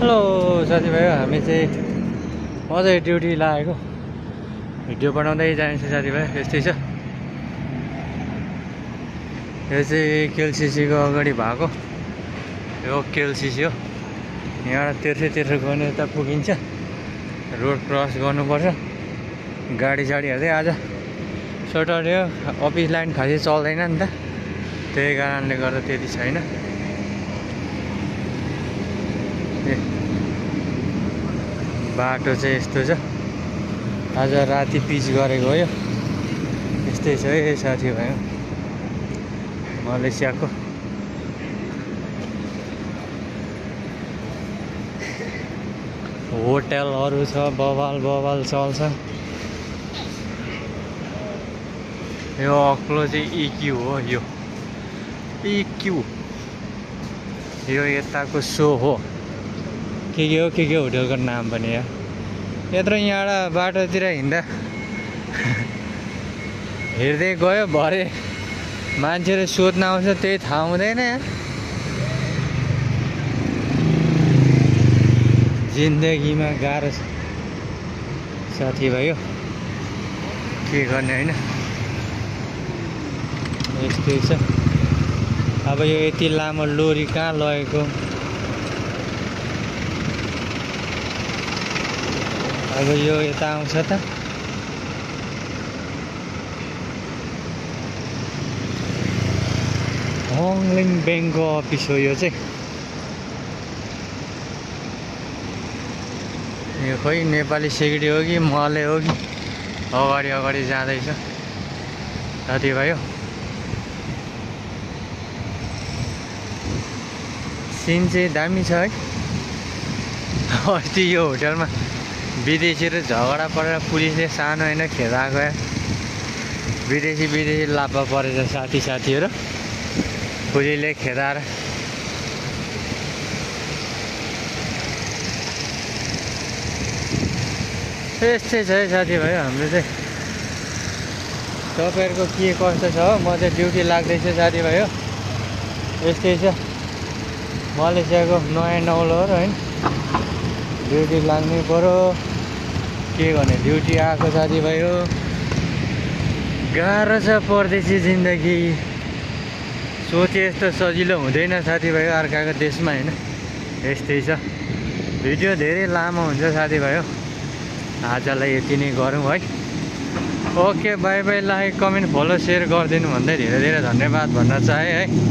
Hello साथीभाइ, हामी चाहिँ अझै ड्युटी लागेको भिडियो बनाउँदै जान्छ साथीभाइ। यस्तै छ। यो चाहिँ केएलसिसीको अगाडि भएको यो केएलसिसी हो। यहाँबाट तेर्सो गयो यता पुगिन्छ। रोड क्रस गर्नुपर्छ। गाडी साडीहरू चाहिँ आज सटरडे हो, अफिस लाइन खासै चल्दैन नि त, त्यही कारणले गर्दा त्यति छैन। बाटो चाहिँ यस्तो छ। आज राति पिच गरेको हो। यो यस्तै छ है साथीभाइ। मलेसियाको होटलहरू छ, बवाल चल्छ। यो अग्लो चाहिँ इक्यू हो। यो इक्यू यो यताको सो हो। के होटलको नाम पनि यार। यत्रो यहाँबाट बाटोतिर हिँड्दा हेर्दै गयो, भरे मान्छेले सोध्न आउँछ, त्यही थाहा हुँदैन यार। जिन्दगीमा गाह्रो छ साथीभाइ, हो के गर्ने होइन। यस्तै छ। अब यो यति लामो लोरी कहाँ लगेको। अब यो यता आउँछ त। होङलिङ ब्याङ्कको अफिस हो यो चाहिँ। यो खोइ नेपाली सेक्युरिटी हो कि मले हो कि अगाडि जाँदैछ साथीभाइ। हो सिन चाहिँ दामी छ है। अस्ति यो होटलमा विदेशीहरू झगडा परेर पुलिसले सानो होइन खेदाएको या। विदेशी लापा परेछ साथीहरू, पुलिसले खेदाएर। यस्तै छ है साथीभाइ हाम्रो चाहिँ। तपाईँहरूको के कस्तो छ हो। म चाहिँ ड्युटी लाग्दैछु साथीभाइ। हो यस्तै छ। मलेसियाको नयाँ नौलो हो होइन। ड्युटी लाग्नै पर्यो। के गर्ने, ड्युटी आएको साथीभाइ। हो गाह्रो छ परदेशी जिन्दगी। सोचे यस्तो सजिलो हुँदैन साथीभाइ अर्काको देशमा होइन। यस्तै छ। भिडियो धेरै लामो हुन्छ साथीभाइ। हो आजलाई यति नै गरौँ है। Okay bye bye. Like comment follow share गरिदिनु भन्दै धेरै धेरै धन्यवाद भन्न चाहे है।